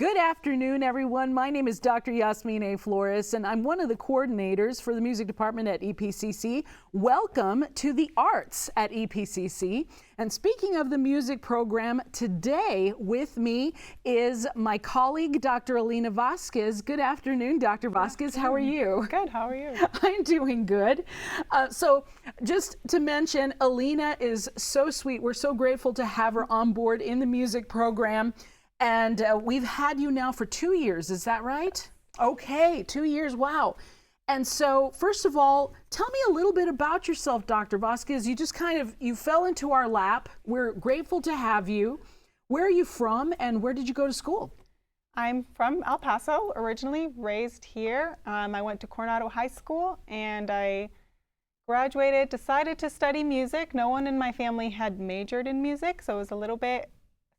Good afternoon, everyone. My name is Dr. Yasmine Flores, and I'm one of the coordinators for the music department at Epcc. Welcome to the arts at Epcc. And speaking of the music program, today with me is my colleague, Dr. Alina Vasquez. Good afternoon, Dr. Vasquez. How are you? Good. How are you? I'm doing good. So just to mention, Alina is so sweet. We're so grateful to have her on board in the music program. And we've had you now for 2 years, is that right? Okay, 2 years, wow. And so, first of all, tell me a little bit about yourself, Dr. Vasquez. You just you fell into our lap. We're grateful to have you. Where are you from and where did you go to school? I'm from El Paso, originally raised here. I went to Coronado High School and I graduated, decided to study music. No one in my family had majored in music, so it was a little bit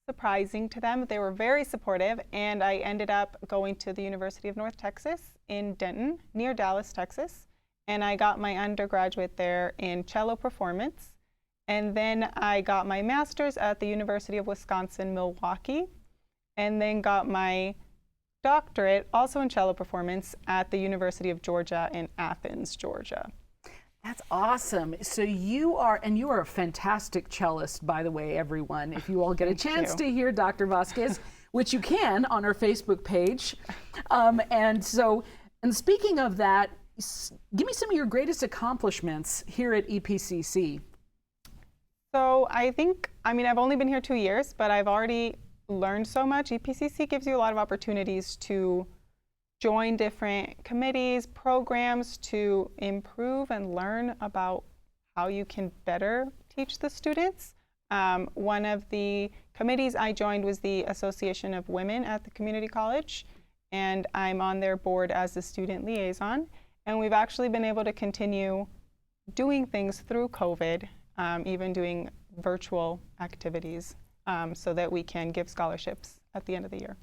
surprising to them. They were very supportive, and I ended up going to the University of North Texas in Denton, near Dallas, Texas, and I got my undergraduate there in cello performance. And then I got my master's at the University of Wisconsin, Milwaukee, and then got my doctorate also in cello performance at the University of Georgia in Athens, Georgia. That's awesome. So you are a fantastic cellist, by the way, everyone. If you all get a chance to hear Dr. Vasquez, which you can on our Facebook page. And speaking of that, give me some of your greatest accomplishments here at EPCC. So I've only been here 2 years, but I've already learned so much. EPCC gives you a lot of opportunities to join different committees, programs to improve and learn about how you can better teach the students. One of the committees I joined was the Association of Women at the Community College, and I'm on their board as the student liaison. And we've actually been able to continue doing things through COVID, even doing virtual activities so that we can give scholarships at the end of the year.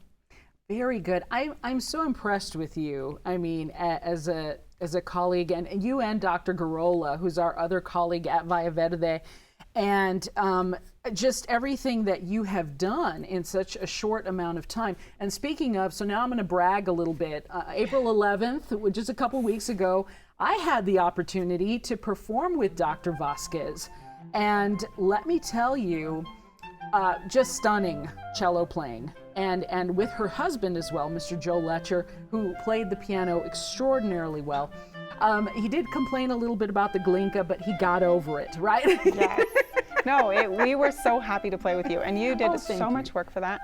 Very good. I'm so impressed with you. I mean, as a colleague, and you and Dr. Garola, who's our other colleague at Valle Verde, and just everything that you have done in such a short amount of time. And speaking of, so now I'm going to brag a little bit. April 11th, just a couple weeks ago, I had the opportunity to perform with Dr. Vasquez, and let me tell you, just stunning cello playing. And with her husband as well, Mr. Joe Letcher, who played the piano extraordinarily well. He did complain a little bit about the Glinka, but he got over it, right? Yes. No, we were so happy to play with you, and you did so much work for that.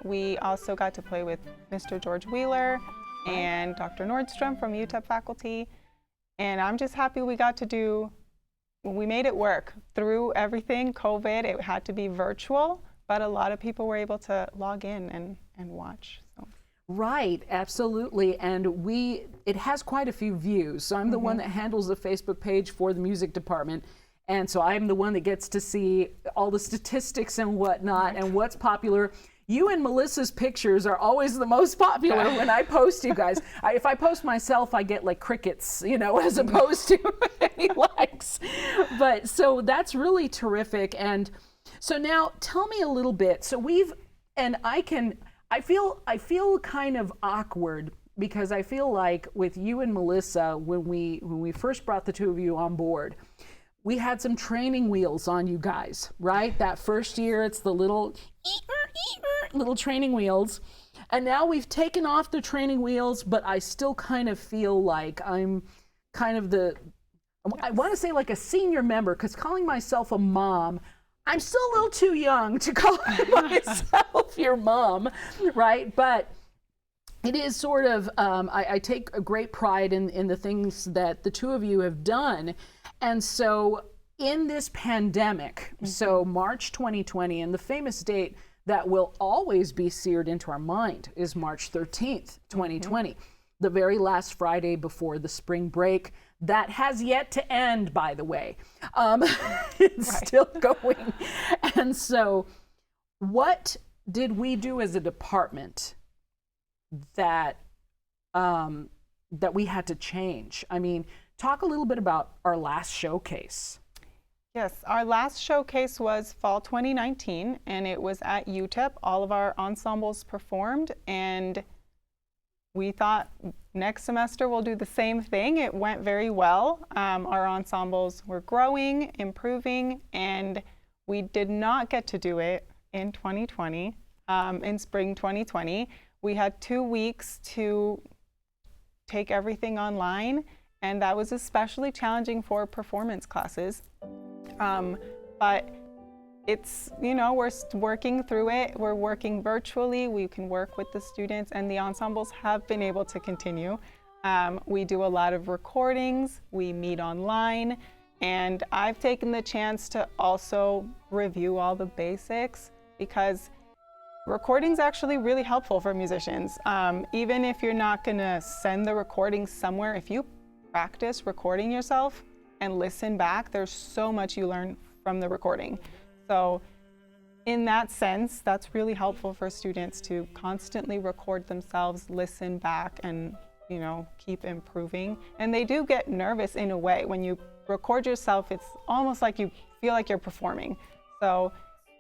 We also got to play with Mr. George Wheeler and Dr. Nordstrom from UTEP faculty, and I'm just happy we made it work through everything. COVID, it had to be virtual, but a lot of people were able to log in and watch. So. Right, absolutely. And it has quite a few views. So I'm the one that handles the Facebook page for the music department. And so I'm the one that gets to see all the statistics and whatnot and what's popular. You and Melissa's pictures are always the most popular when I post you guys. If I post myself, I get like crickets, as opposed to any likes. But so that's really terrific. And so now tell me a little bit. So I feel kind of awkward because I feel like with you and Melissa, when we first brought the two of you on board, we had some training wheels on you guys, right? That first year, it's the little training wheels. And now we've taken off the training wheels, but I still kind of feel like I'm kind of I want to say like a senior member, because calling myself a mom, I'm still a little too young to call myself your mom, right? But it is sort of, I take a great pride in the things that the two of you have done. And so in this pandemic, so March 2020, and the famous date that will always be seared into our mind is March 13th, 2020, the very last Friday before the spring break. That has yet to end, by the way. It's still going. And so what did we do as a department that we had to change? I mean, talk a little bit about our last showcase. Yes, our last showcase was fall 2019, and it was at UTEP. All of our ensembles performed, and we thought next semester we'll do the same thing. It went very well. Our ensembles were growing, improving, and we did not get to do it in 2020, in spring 2020. We had 2 weeks to take everything online, and that was especially challenging for performance classes. But it's, we're working through it. We're working virtually. We can work with the students, and the ensembles have been able to continue. We do a lot of recordings. We meet online, and I've taken the chance to also review all the basics, because recording's actually really helpful for musicians. Even if you're not gonna send the recording somewhere, if you practice recording yourself and listen back, there's so much you learn from the recording. So in that sense, that's really helpful for students to constantly record themselves, listen back, and keep improving. And they do get nervous in a way. When you record yourself, it's almost like you feel like you're performing. So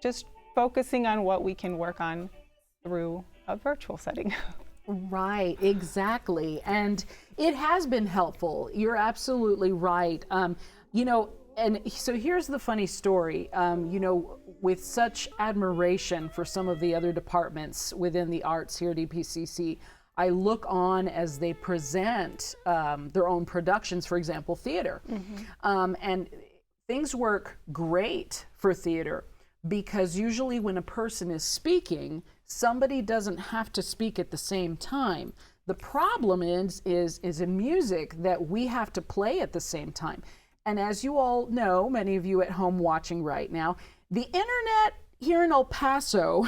just focusing on what we can work on through a virtual setting. Right, exactly. And it has been helpful. You're absolutely right. And so here's the funny story. With such admiration for some of the other departments within the arts here at EPCC, I look on as they present their own productions, for example, theater. And things work great for theater, because usually when a person is speaking, somebody doesn't have to speak at the same time. The problem is in music that we have to play at the same time. And as you all know, many of you at home watching right now, the internet here in El Paso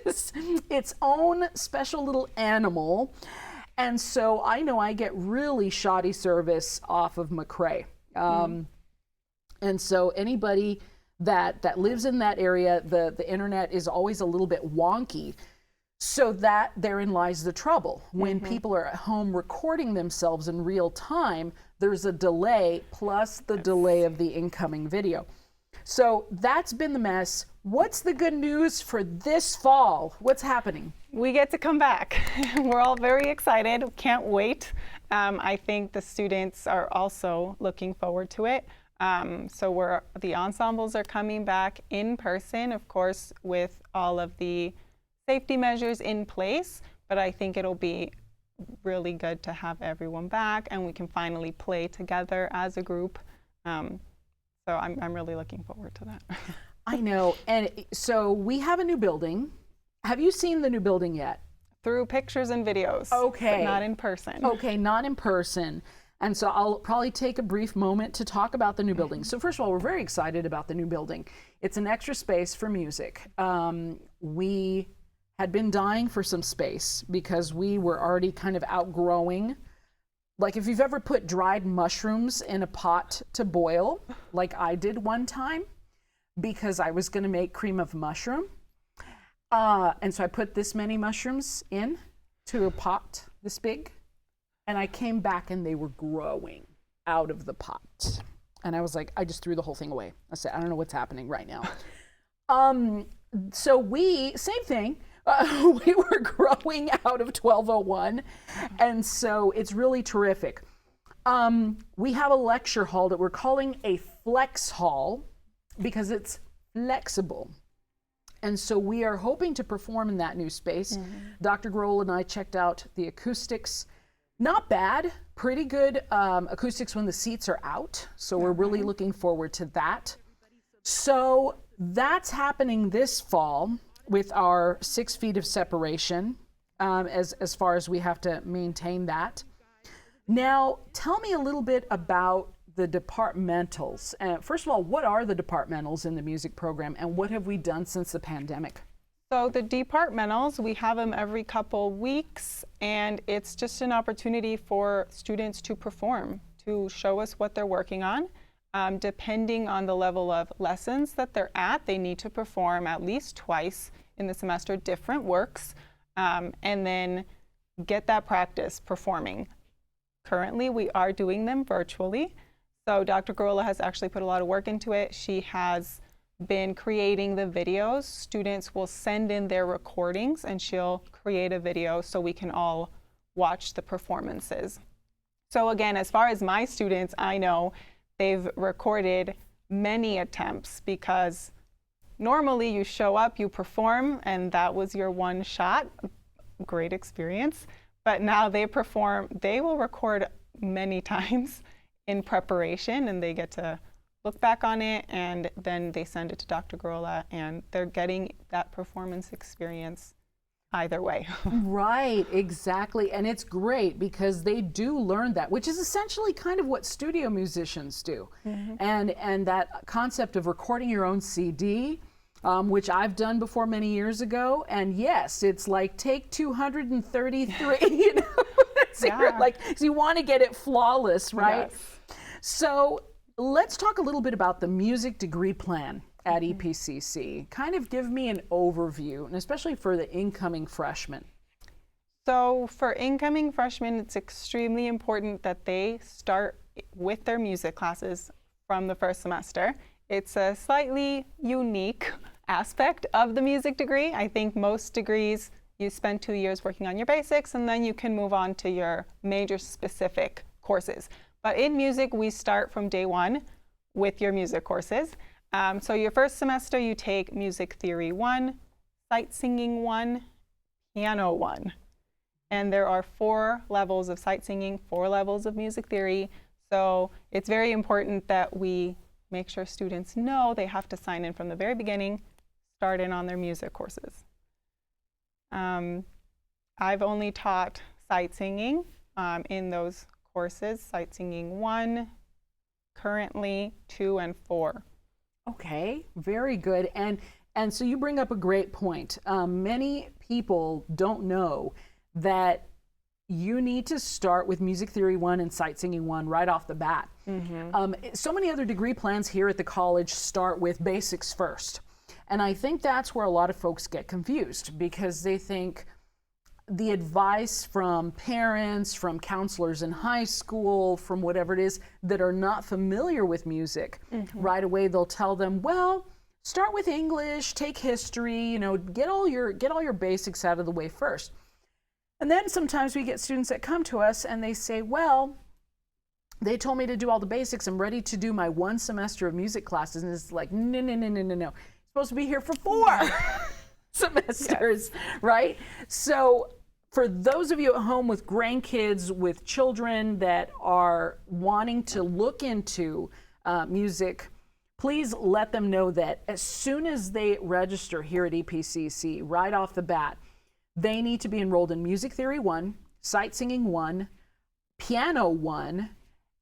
is its own special little animal. And so I know I get really shoddy service off of McRae. And so anybody that lives in that area, the internet is always a little bit wonky. So that therein lies the trouble. When people are at home recording themselves in real time, there's a delay, plus the delay of the incoming video. So that's been the mess. What's the good news for this fall? What's happening? We get to come back. We're all very excited. Can't wait. I think the students are also looking forward to it. So the ensembles are coming back in person, of course, with all of the safety measures in place, but I think it'll be really good to have everyone back, and we can finally play together as a group. So I'm really looking forward to that. I know. And so we have a new building. Have you seen the new building yet? Through pictures and videos. Okay. But not in person. Okay, not in person. And so I'll probably take a brief moment to talk about the new building. So first of all, we're very excited about the new building. It's an extra space for music. We had been dying for some space because we were already kind of outgrowing. Like if you've ever put dried mushrooms in a pot to boil, like I did one time, because I was gonna make cream of mushroom. And so I put this many mushrooms in to a pot this big, and I came back and they were growing out of the pot. And I was like, I just threw the whole thing away. I said, I don't know what's happening right now. So same thing. We were growing out of 1201, and so it's really terrific. We have a lecture hall that we're calling a flex hall because it's flexible. And so we are hoping to perform in that new space. Dr. Grohl and I checked out the acoustics. Not bad, pretty good acoustics when the seats are out. So we're really looking forward to that. So that's happening this fall, with our 6 feet of separation, as far as we have to maintain that. Now, tell me a little bit about the departmentals. First of all, what are the departmentals in the music program, and what have we done since the pandemic? So the departmentals, we have them every couple weeks, and it's just an opportunity for students to perform, to show us what they're working on. Depending on the level of lessons that they're at, they need to perform at least twice in the semester, different works, and then get that practice performing. Currently, we are doing them virtually, So Dr. Gorola has actually put a lot of work into it. She has been creating the videos. Students will send in their recordings and she'll create a video so we can all watch the performances. So again, as far as my students, I know they've recorded many attempts because normally you show up, you perform, and that was your one shot. Great experience. But now they will record many times in preparation, and they get to look back on it, and then they send it to Dr. Gorola, and they're getting that performance experience either way. Right, exactly. And it's great because they do learn that, which is essentially kind of what studio musicians do. And that concept of recording your own CD, which I've done before many years ago. And yes, it's like take 233, you know, so you're like, so you want to get it flawless, right? Yes. So let's talk a little bit about the music degree plan at EPCC. Kind of give me an overview, and especially for the incoming freshmen. So for incoming freshmen, it's extremely important that they start with their music classes from the first semester. It's a slightly unique aspect of the music degree. I think most degrees, you spend 2 years working on your basics and then you can move on to your major specific courses. But in music, we start from day one with your music courses. So your first semester, you take Music Theory 1, Sight Singing 1, Piano 1. And there are 4 levels of sight singing, 4 levels of music theory. So it's very important that we make sure students know they have to sign in from the very beginning, start in on their music courses. I've only taught sight singing in those courses, Sight Singing 1, currently 2 and 4. Okay, very good. And so you bring up a great point. Many people don't know that you need to start with Music Theory 1 and Sight Singing 1 right off the bat. So many other degree plans here at the college start with basics first. And I think that's where a lot of folks get confused because they think the advice from parents, from counselors in high school, from whatever it is that are not familiar with music, right away they'll tell them, well, start with English, take history, you know, get all your basics out of the way first. And then sometimes we get students that come to us and they say, well, they told me to do all the basics. I'm ready to do my 1 semester of music classes. And it's like, no. You're supposed to be here for 4 semesters, right? So for those of you at home with grandkids, with children that are wanting to look into music, please let them know that as soon as they register here at EPCC, right off the bat, they need to be enrolled in Music Theory 1, Sight Singing 1, Piano 1,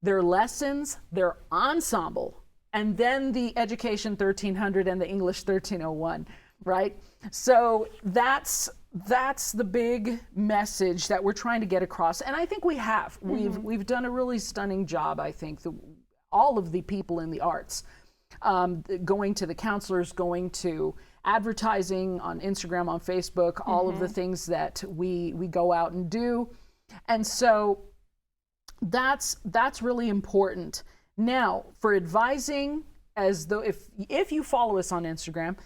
their lessons, their ensemble, and then the Education 1300 and the English 1301, right? So that's the big message that we're trying to get across, and I think we have. We've done a really stunning job, I think, all of the people in the arts, going to the counselors, going to advertising on Instagram, on Facebook, all of the things that we go out and do. And so that's really important. Now, for advising, as though if you follow us on Instagram,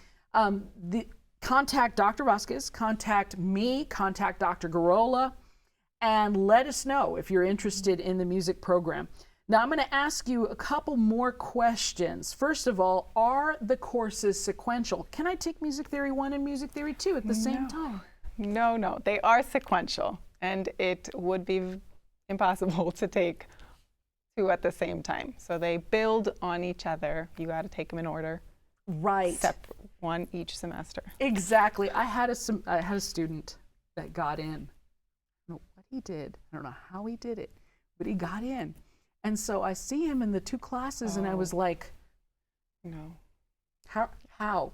contact Dr. Vasquez, contact me, contact Dr. Gorola, and let us know if you're interested in the music program. Now, I'm going to ask you a couple more questions. First of all, are the courses sequential? Can I take Music Theory 1 and Music Theory 2 at the same time? No, they are sequential, and it would be impossible to take 2 at the same time. So they build on each other. You got to take them in order. Right. Separate, 1 each semester. Exactly. I had a student that got in. I don't know what he did. I don't know how he did it, but he got in. And so I see him in the 2 classes, and I was like, no. How? How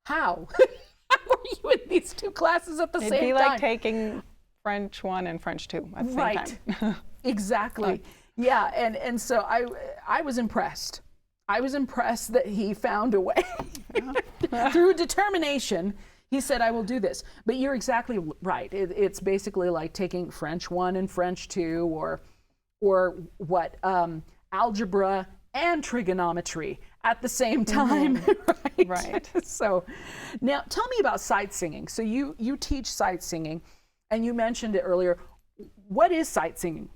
are you in these 2 classes at the same time? It'd be like taking French 1 and French 2 at the same time. Exactly. Yeah, and so I was impressed. I was impressed that he found a way. Through determination, he said, I will do this. But you're exactly right. It's basically like taking French 1 and French 2, or what algebra and trigonometry at the same time, Right. So now tell me about sight singing. So you teach sight singing, and you mentioned it earlier. What is sight singing?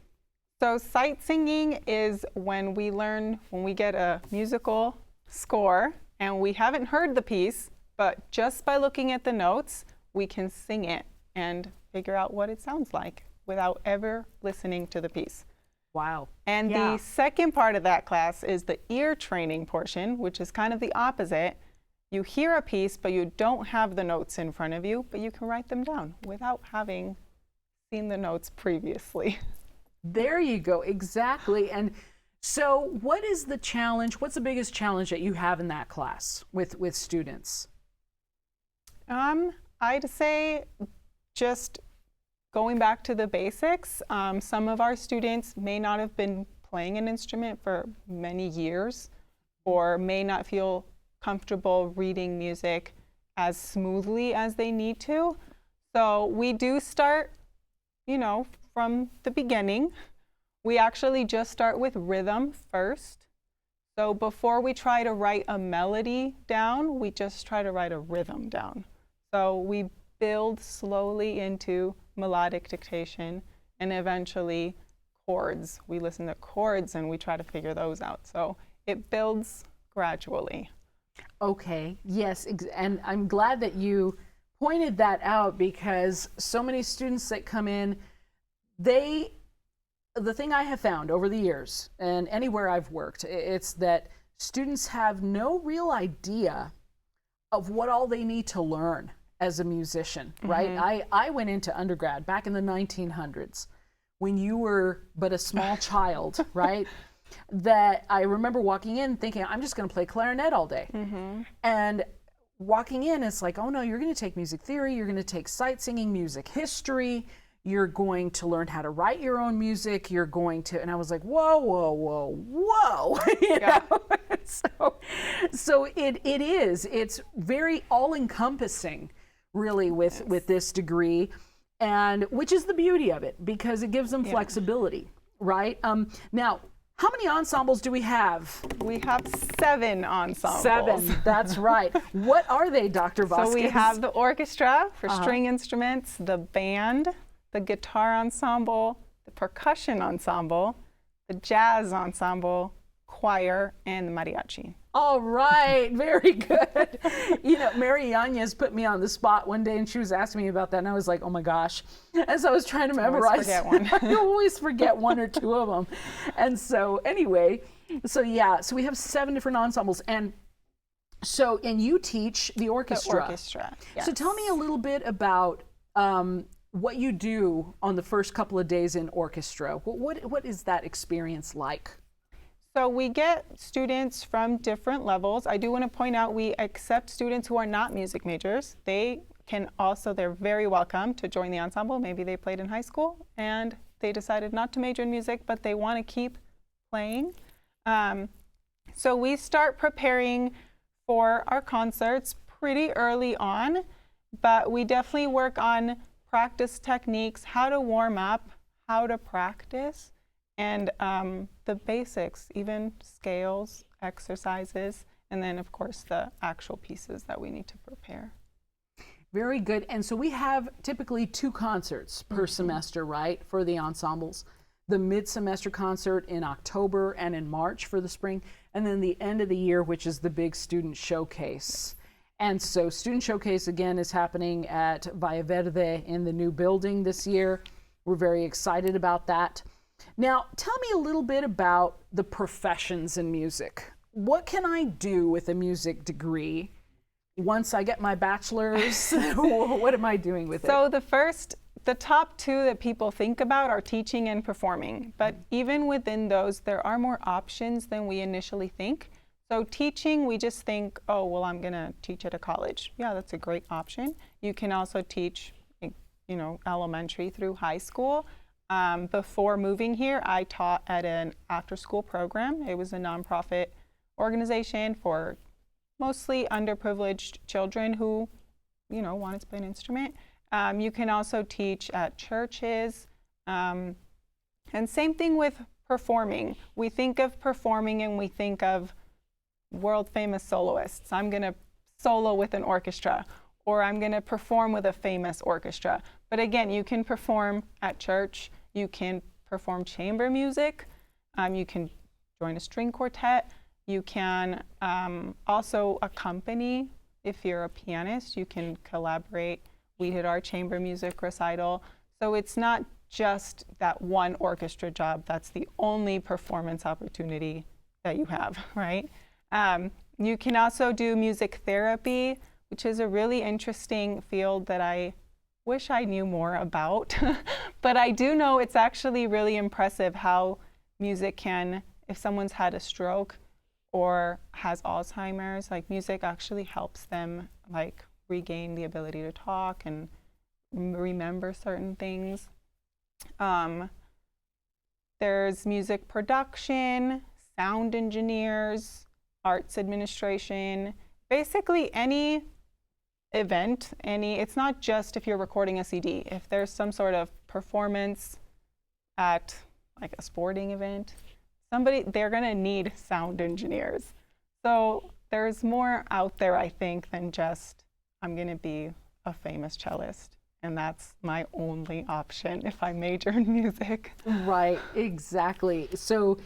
So sight singing is when we get a musical score and we haven't heard the piece, but just by looking at the notes, we can sing it and figure out what it sounds like without ever listening to the piece. Wow. And Yeah. the second part of that class is the ear training portion, which is kind of the opposite. You hear a piece, but you don't have the notes in front of you, but you can write them down without having seen the notes previously. There you go. Exactly. And so what is the challenge? What's the biggest challenge that you have in that class with students? I'd say just going back to the basics. Some of our students may not have been playing an instrument for many years or may not feel comfortable reading music as smoothly as they need to. So we do start, from the beginning. We actually just start with rhythm first. So before we try to write a melody down, we just try to write a rhythm down. So we build slowly into melodic dictation and eventually chords. We listen to chords and we try to figure those out. So it builds gradually. Okay. Yes. And I'm glad that you pointed that out, because so many students that come in, the thing I have found over the years and anywhere I've worked, it's that students have no real idea of what all they need to learn as a musician, right? I went into undergrad back in the 1900s when you were but a small child, right? That I remember walking in thinking, I'm just going to play clarinet all day. And walking in, it's like, oh no, you're going to take music theory, you're going to take sight singing, music history, you're going to learn how to write your own music, you're going to, and I was like, whoa, whoa, whoa, whoa. So it's very all-encompassing, really, with this degree, and which is the beauty of it, because it gives them flexibility, right? Now, how many ensembles do we have? We have 7 ensembles. 7, that's right. What are they, Dr. Vasquez? So we have the orchestra for string instruments, the band, the guitar ensemble, the percussion ensemble, the jazz ensemble, choir, and the mariachi. All right, very good. Mary Yanez put me on the spot one day and she was asking me about that, and I was like, oh my gosh. As I was trying to memorize, I always forget one or two of them. And so anyway, so we have 7 different ensembles. And you teach the orchestra. The orchestra, yes. So tell me a little bit about what you do on the first couple of days in orchestra. What is that experience like? So we get students from different levels. I do want to point out we accept students who are not music majors. They're very welcome to join the ensemble. Maybe they played in high school and they decided not to major in music, but they want to keep playing. So we start preparing for our concerts pretty early on, but we definitely work on practice techniques, how to warm up, how to practice, and the basics, even scales, exercises, and then of course the actual pieces that we need to prepare. Very good. And so we have typically 2 concerts per semester, right, for the ensembles. The mid-semester concert in October and in March for the spring, and then the end of the year, which is the big student showcase. And so Student Showcase, again, is happening at Vallaverde in the new building this year. We're very excited about that. Now, tell me a little bit about the professions in music. What can I do with a music degree once I get my bachelor's? What am I doing with it? So the top 2 that people think about are teaching and performing. But even within those, there are more options than we initially think. So teaching, we just think, oh, well, I'm going to teach at a college. Yeah, that's a great option. You can also teach, elementary through high school. Before moving here, I taught at an after-school program. It was a nonprofit organization for mostly underprivileged children who, wanted to play an instrument. You can also teach at churches. And same thing with performing. We think of performing and we think of world famous soloists. I'm going to solo with an orchestra, or I'm going to perform with a famous orchestra. But again, you can perform at church, you can perform chamber music, you can join a string quartet, you can also accompany. If you're a pianist, you can collaborate. We did our chamber music recital. So it's not just that one orchestra job. That's the only performance opportunity that you have, right? You can also do music therapy, which is a really interesting field that I wish I knew more about. But I do know it's actually really impressive how music can, if someone's had a stroke or has Alzheimer's, like music actually helps them like regain the ability to talk and remember certain things. There's music production, sound engineers, arts administration, basically any event, it's not just if you're recording a CD. If there's some sort of performance at like a sporting event, they're gonna need sound engineers. So there's more out there, I think, than just, I'm gonna be a famous cellist. And that's my only option if I major in music. Right, exactly. So,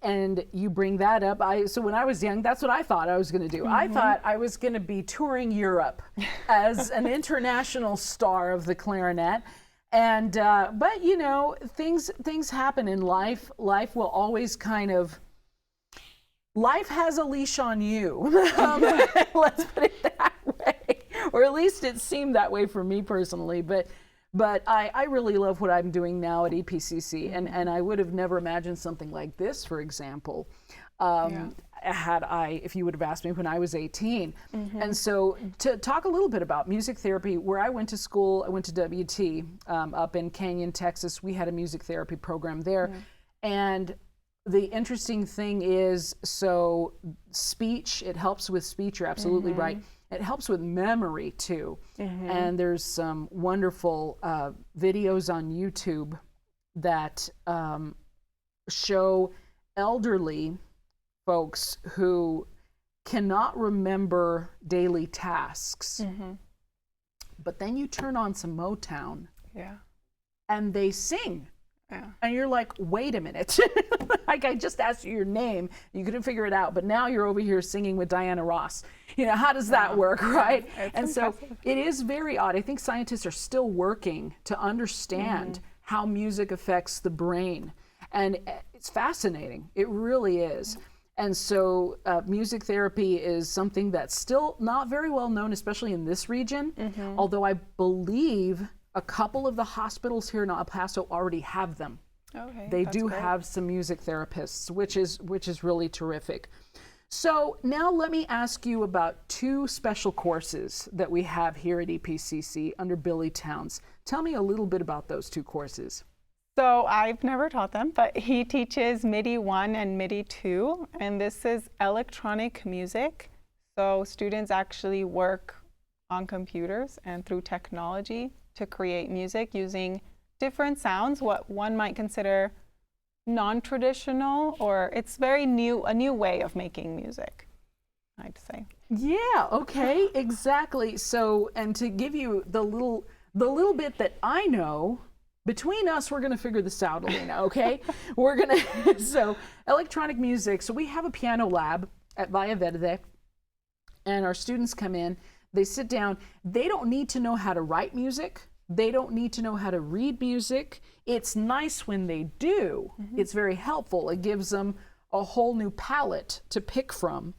and you bring that up. So when I was young, that's what I thought I was going to do. I thought I was going to be touring Europe as an international star of the clarinet. And, but you know, things happen in life. Life will always life has a leash on you. Let's put it that way. Or at least it seemed that way for me personally. But I really love what I'm doing now at Epcc. And I would have never imagined something like this, for example, if you would have asked me when I was 18. And so to talk a little bit about music therapy, where I went to school, I went to WT up in Canyon, Texas. We had a music therapy program there. And the interesting thing is, so speech, it helps with speech, you're absolutely right. It helps with memory too. And there's some wonderful videos on YouTube that show elderly folks who cannot remember daily tasks. But then you turn on some Motown and they sing. And you're like, wait a minute. Like, I just asked you your name, you couldn't figure it out, but now you're over here singing with Diana Ross. You know, how does that work, right? And so it is very odd. I think scientists are still working to understand how music affects the brain. And it's fascinating. It really is. And so music therapy is something that's still not very well known, especially in this region, although I believe a couple of the hospitals here in El Paso already have them. Okay, they do have some music therapists, which is really terrific. So now let me ask you about two special courses that we have here at EPCC under Billy Towns. Tell me a little bit about those two courses. So I've never taught them, but he teaches MIDI 1 and MIDI 2, and this is electronic music. So students actually work on computers and through technology to create music using different sounds, what one might consider non-traditional, or it's a new way of making music, I'd say. Yeah, okay, exactly. So, and to give you the little bit that I know, between us, we're gonna figure this out, Alina, okay? So electronic music, so we have a piano lab at Valle Verde, and our students come in, they sit down, they don't need to know how to write music, they don't need to know how to read music. It's nice when they do. It's very helpful. It gives them a whole new palette to pick from.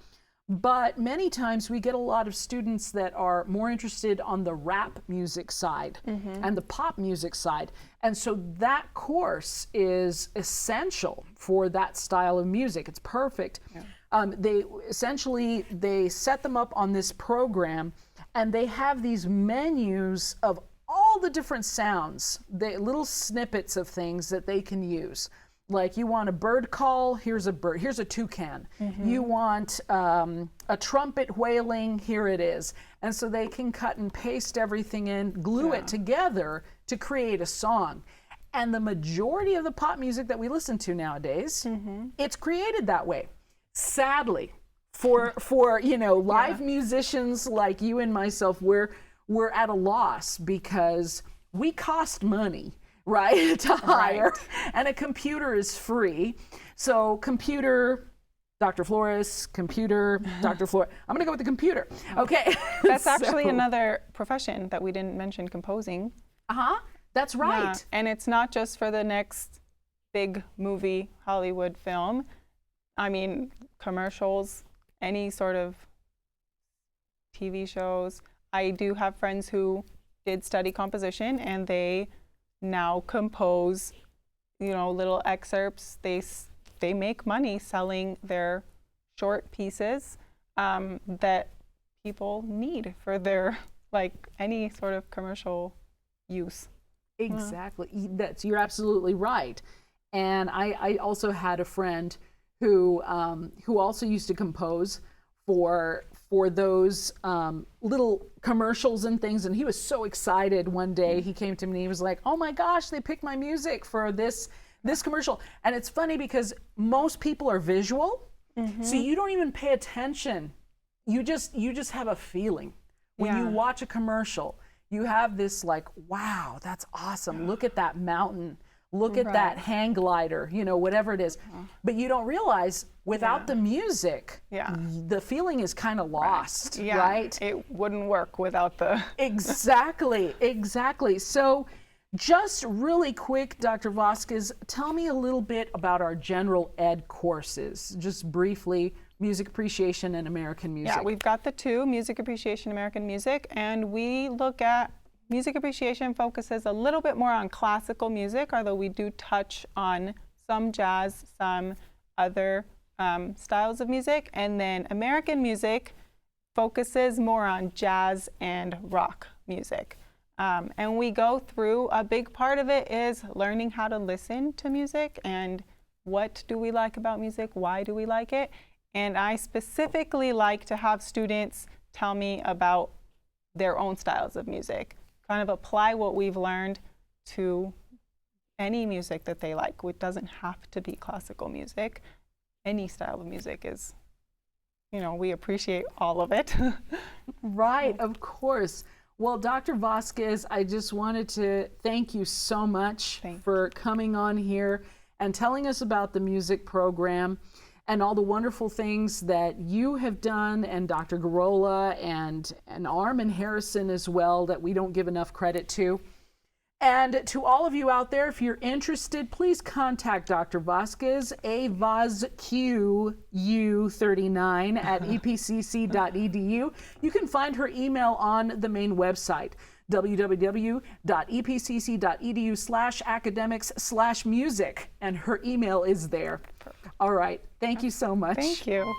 But many times we get a lot of students that are more interested on the rap music side and the pop music side. And so that course is essential for that style of music. It's perfect. They set them up on this program, and they have these menus of all the different sounds, the little snippets of things that they can use. Like, you want a bird call, here's a bird, here's a toucan. You want a trumpet wailing, here it is. And so they can cut and paste everything in, glue it together to create a song. And the majority of the pop music that we listen to nowadays, it's created that way. Sadly, for live musicians like you and myself, we're at a loss because we cost money, right, to hire, and a computer is free. So computer, Dr. Flores, computer, Dr. Flores. I'm going to go with the computer. Okay. That's actually another profession that we didn't mention, composing. That's right. Yeah. And it's not just for the next big movie, Hollywood film. I mean, commercials, any sort of TV shows. I do have friends who did study composition, and they now compose, little excerpts. They make money selling their short pieces that people need for their, any sort of commercial use. Exactly. You're absolutely right. And I also had a friend who also used to compose for those little commercials and things, and he was so excited one day. He came to me and he was like, "Oh my gosh, they picked my music for this commercial." And it's funny because most people are visual, so you don't even pay attention. You just have a feeling when you watch a commercial. You have this wow, that's awesome. Look at that mountain. Look at that hang glider, whatever it is. But you don't realize without the music, the feeling is kind of lost, right? It wouldn't work without the... Exactly. So just really quick, Dr. Vasquez, tell me a little bit about our general ed courses, just briefly, music appreciation and American music. Yeah, we've got the two, music appreciation, American music, and we look at music appreciation focuses a little bit more on classical music, although we do touch on some jazz, some other styles of music. And then American music focuses more on jazz and rock music. And we go through, a big part of it is learning how to listen to music and what do we like about music, why do we like it. And I specifically like to have students tell me about their own styles of music, kind of apply what we've learned to any music that they like. It doesn't have to be classical music. Any style of music is, we appreciate all of it. Right, of course. Well, Dr. Vasquez, I just wanted to thank you so much for coming on here and telling us about the music program and all the wonderful things that you have done, and Dr. Garola and Armin Harrison as well, that we don't give enough credit to. And to all of you out there, if you're interested, please contact Dr. Vasquez, avasqu39 at epcc.edu. You can find her email on the main website, www.epcc.edu/academics/music, and her email is there. All right. Thank you so much. Thank you.